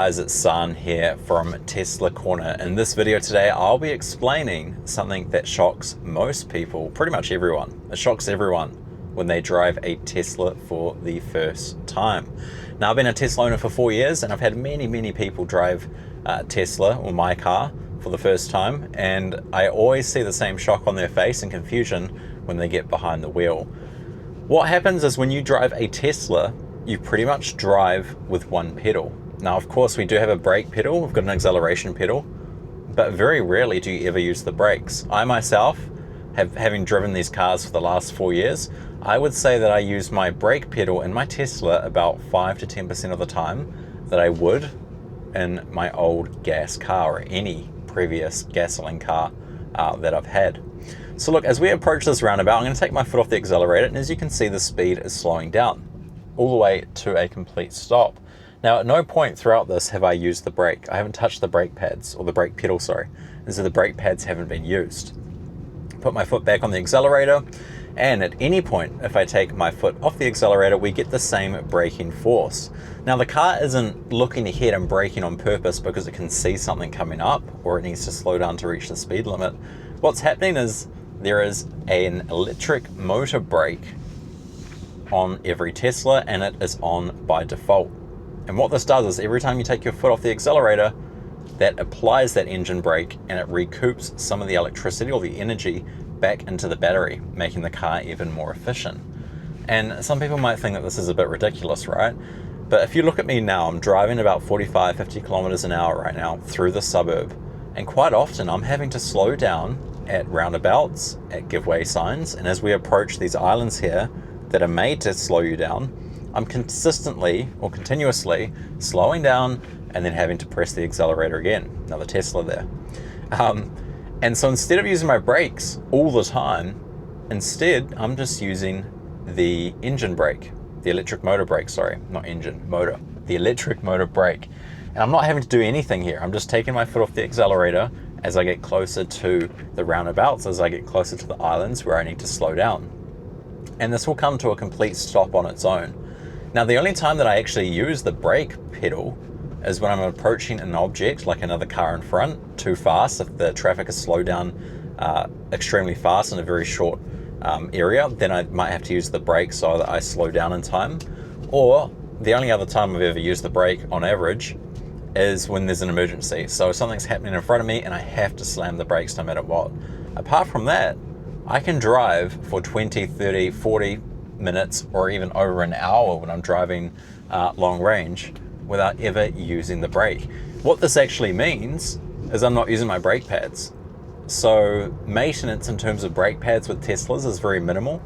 Guys, it's San here from Tesla Corner. In this video today, I'll be explaining something that shocks most people, pretty much everyone. It shocks everyone when they drive a Tesla for the first time. Now, I've been a Tesla owner for 4 years, and I've had many people drive Tesla or my car for the first time, and I always see the same shock on their face and confusion when they get behind the wheel. What happens is when you drive a Tesla, you pretty much drive with one pedal. Now, of course, we do have a brake pedal, we've got an acceleration pedal, but very rarely do you ever use the brakes. I myself, having driven these cars for the last 4 years, I would say that I use my brake pedal in my Tesla about 5 to 10% of the time that I would in my old gas car or any previous gasoline car that I've had. So look, as we approach this roundabout, I'm going to take my foot off the accelerator, and as you can see, the speed is slowing down all the way to a complete stop. Now, at no point throughout this have I used the brake. I haven't touched the brake pads, or the brake pedal, sorry. And so the brake pads haven't been used. Put my foot back on the accelerator, and at any point, if I take my foot off the accelerator, we get the same braking force. Now, the car isn't looking ahead and braking on purpose because it can see something coming up, or it needs to slow down to reach the speed limit. What's happening is there is an electric motor brake on every Tesla, and it is on by default. And what this does is every time you take your foot off the accelerator, that applies that engine brake, and it recoups some of the electricity or the energy back into the battery, making the car even more efficient. And some people might think that this is a bit ridiculous, right? But if you look at me now, I'm driving about 45, 50 kilometers an hour right now through the suburb. And quite often I'm having to slow down at roundabouts, at giveaway signs. And as we approach these islands here that are made to slow you down, I'm consistently or continuously slowing down and then having to press the accelerator again. Another Tesla there. And so instead of using my brakes all the time, instead I'm just using the engine brake, the electric motor brake, sorry, not engine, motor, the electric motor brake. And I'm not having to do anything here. I'm just taking my foot off the accelerator as I get closer to the roundabouts, as I get closer to the islands where I need to slow down. And this will come to a complete stop on its own. Now, the only time that I actually use the brake pedal is when I'm approaching an object, like another car in front, too fast. If the traffic is slowed down extremely fast in a very short area, then I might have to use the brake so that I slow down in time. Or the only other time I've ever used the brake on average is when there's an emergency. So something's happening in front of me and I have to slam the brakes no matter what. Apart from that, I can drive for 20, 30, 40 minutes or even over an hour when I'm driving long range without ever using the brake. What this actually means is I'm not using my brake pads. So maintenance in terms of brake pads with Teslas is very minimal.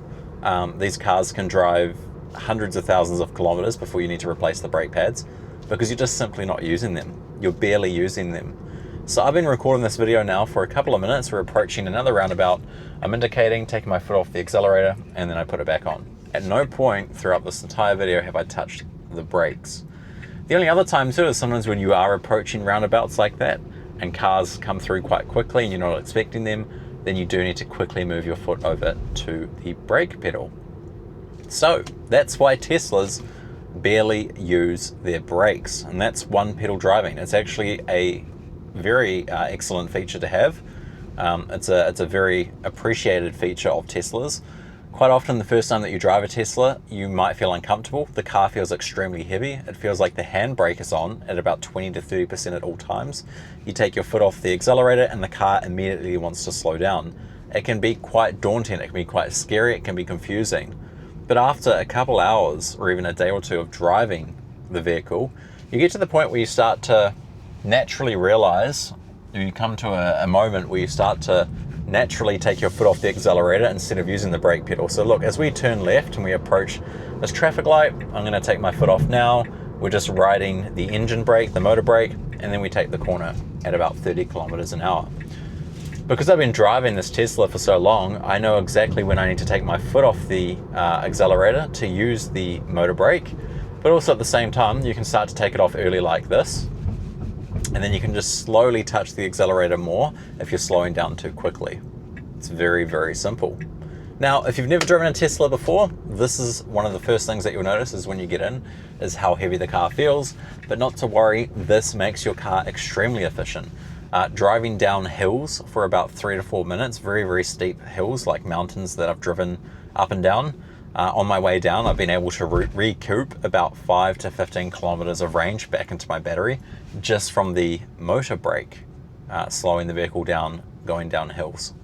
These cars can drive hundreds of thousands of kilometers before you need to replace the brake pads because you're just simply not using them. You're barely using them. So I've been recording this video now for a couple of minutes. We're approaching another roundabout. I'm indicating, taking my foot off the accelerator, and then I put it back on. At no point throughout this entire video have I touched the brakes. The only other time too is sometimes when you are approaching roundabouts like that and cars come through quite quickly and you're not expecting them, then you do need to quickly move your foot over to the brake pedal. So that's why Teslas barely use their brakes, and that's one pedal driving. It's actually a very excellent feature to have. It's a very appreciated feature of Teslas. Quite often, the first time that you drive a Tesla, you might feel uncomfortable. The car feels extremely heavy. It feels like the handbrake is on at about 20 to 30% at all times. You take your foot off the accelerator and the car immediately wants to slow down. It can be quite daunting. It can be quite scary. It can be confusing. But after a couple hours or even a day or two of driving the vehicle, you get to the point where you start to naturally realize, you come to a moment where you start to naturally take your foot off the accelerator instead of using the brake pedal. So look, as we turn left and we approach this traffic light, I'm going to take my foot off now. We're just riding the engine brake, the motor brake, and then we take the corner at about 30 kilometers an hour. Because I've been driving this Tesla for so long, I know exactly when I need to take my foot off the accelerator to use the motor brake, but also at the same time, you can start to take it off early like this. And then you can just slowly touch the accelerator more if you're slowing down too quickly. It's very, very simple. Now, if you've never driven a Tesla before, this is one of the first things that you'll notice is when you get in, is how heavy the car feels. But not to worry, this makes your car extremely efficient. Driving down hills for about 3 to 4 minutes, very, very steep hills like mountains that I've driven up and down. On my way down, I've been able to recoup about 5 to 15 kilometers of range back into my battery just from the motor brake slowing the vehicle down going down hills.